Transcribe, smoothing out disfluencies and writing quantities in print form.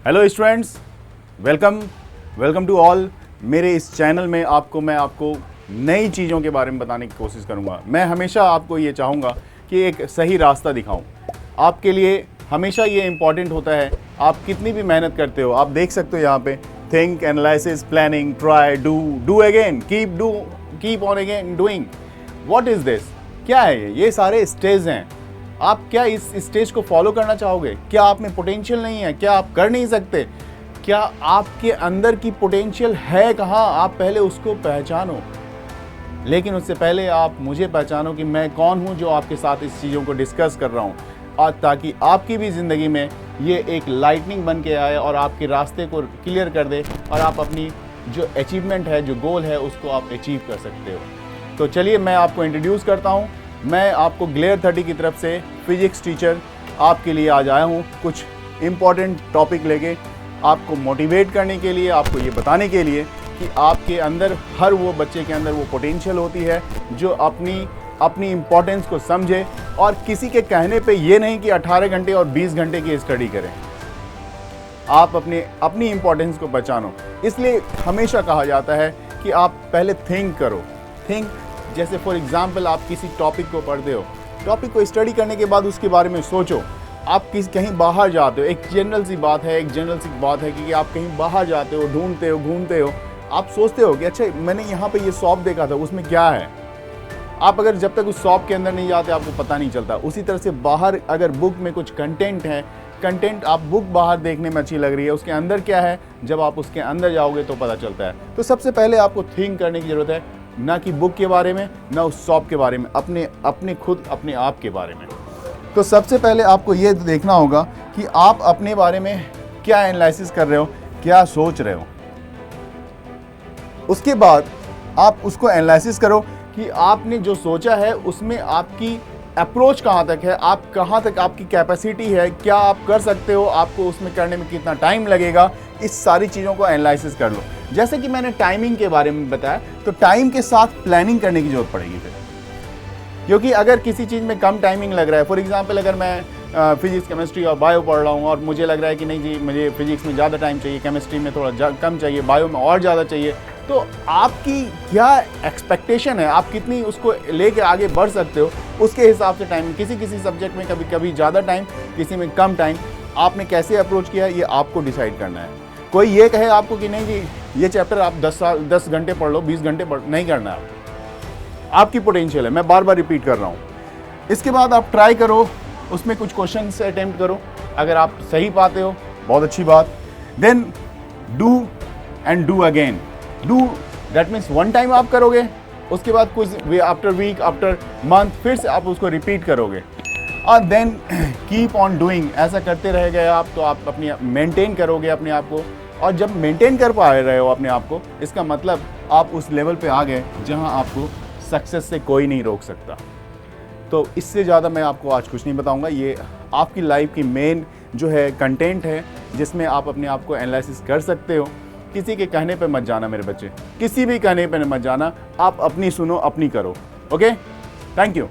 Hello students, welcome to all. मेरे इस channel में मैं आपको नई चीज़ों के बारे में बताने की कोशिश करूंगा। मैं हमेशा आपको ये चाहूँगा कि एक सही रास्ता दिखाऊं। आपके लिए हमेशा ये इम्पॉर्टेंट होता है, आप कितनी भी मेहनत करते हो। आप देख सकते हो यहाँ पे think, analysis, planning, try, do again, keep on again doing. What is this? क्या है ये सारे स्टेज हैं। आप क्या इस स्टेज को फॉलो करना चाहोगे? क्या आप में पोटेंशियल नहीं है? क्या आप कर नहीं सकते? क्या आपके अंदर की पोटेंशियल है कहाँ? आप पहले उसको पहचानो। लेकिन उससे पहले आप मुझे पहचानो कि मैं कौन हूँ जो आपके साथ इस चीज़ों को डिस्कस कर रहा हूँ, और ताकि आपकी भी ज़िंदगी में ये एक लाइटनिंग बन के आए और आपके रास्ते को क्लियर कर दे, और आप अपनी जो अचीवमेंट है, जो गोल है, उसको आप अचीव कर सकते हो। तो चलिए मैं आपको इंट्रोड्यूस करता हूँ। मैं आपको ग्लेयर 30 की तरफ से फिजिक्स टीचर आपके लिए आज आया हूँ, कुछ इम्पॉर्टेंट टॉपिक लेके आपको मोटिवेट करने के लिए, आपको ये बताने के लिए कि आपके अंदर, हर वो बच्चे के अंदर वो पोटेंशियल होती है जो अपनी इम्पोर्टेंस को समझे, और किसी के कहने पे ये नहीं कि 18 घंटे और 20 घंटे की स्टडी करें। आप अपनी इम्पोर्टेंस को पहचानो। इसलिए हमेशा कहा जाता है कि आप पहले थिंक करो। जैसे फॉर एग्जाम्पल, आप किसी टॉपिक को पढ़ते हो, टॉपिक को स्टडी करने के बाद उसके बारे में सोचो। आप कहीं बाहर जाते हो, एक जनरल सी बात है कि आप कहीं बाहर जाते हो, ढूंढते हो, घूमते हो, आप सोचते हो कि अच्छा मैंने यहाँ पे ये शॉप देखा था, उसमें क्या है। आप अगर जब तक उस शॉप के अंदर नहीं जाते आपको पता नहीं चलता। उसी तरह से बाहर अगर बुक में कुछ कंटेंट आप बुक बाहर देखने में अच्छी लग रही है, उसके अंदर क्या है, जब आप उसके अंदर जाओगे तो पता चलता है। तो सबसे पहले आपको थिंक करने की ज़रूरत है, ना कि बुक के बारे में, ना उस शॉप के बारे में, अपने आप के बारे में। तो सबसे पहले आपको ये देखना होगा कि आप अपने बारे में क्या एनालिसिस कर रहे हो, क्या सोच रहे हो। उसके बाद आप उसको एनालिसिस करो कि आपने जो सोचा है उसमें आपकी अप्रोच कहाँ तक है, आप कहाँ तक आपकी कैपेसिटी है, क्या आप कर सकते हो, आपको उसमें करने में कितना टाइम लगेगा। इस सारी चीज़ों को एनालिसिस कर लो। जैसे कि मैंने टाइमिंग के बारे में बताया, तो टाइम के साथ प्लानिंग करने की जरूरत पड़ेगी फिर, क्योंकि अगर किसी चीज़ में कम टाइमिंग लग रहा है, फॉर एग्जांपल अगर मैं फिजिक्स, केमिस्ट्री और बायो पढ़ रहा हूँ और मुझे लग रहा है कि नहीं जी मुझे फिजिक्स में ज़्यादा टाइम चाहिए, केमिस्ट्री में थोड़ा कम चाहिए, बायो में और ज़्यादा चाहिए, तो आपकी क्या एक्सपेक्टेशन है, आप कितनी उसको लेके आगे बढ़ सकते हो, उसके हिसाब से टाइम। किसी सब्जेक्ट में कभी ज़्यादा टाइम, किसी में कम टाइम, आपने कैसे अप्रोच किया ये आपको डिसाइड करना है। कोई ये कहे आपको कि नहीं जी ये चैप्टर आप 10 घंटे पढ़ लो, 20 घंटे पढ़, नहीं करना है। आपकी पोटेंशियल है, मैं बार बार रिपीट कर रहा हूँ। इसके बाद आप ट्राई करो, उसमें कुछ क्वेश्चन से अटेम्प्ट करो। अगर आप सही पाते हो बहुत अच्छी बात। Then do again. Do that means one time आप करोगे, उसके बाद कुछ आफ्टर वीक, आफ्टर मंथ फिर से आप उसको रिपीट करोगे, और देन कीप ऑन डूइंग। ऐसा करते रह गए आप तो आप अपनी मेंटेन करोगे अपने आप को, और जब मेंटेन कर पा रहे हो अपने आप को, इसका मतलब आप उस लेवल पे आ गए जहां आपको सक्सेस से कोई नहीं रोक सकता। तो इससे ज़्यादा मैं आपको आज कुछ नहीं बताऊंगा। ये आपकी लाइफ की मेन जो है कंटेंट है, जिसमें आप अपने आप को एनालिसिस कर सकते हो। किसी के कहने पे मत जाना मेरे बच्चे, किसी भी कहने पे मत जाना, आप अपनी सुनो, अपनी करो। Okay, thank you.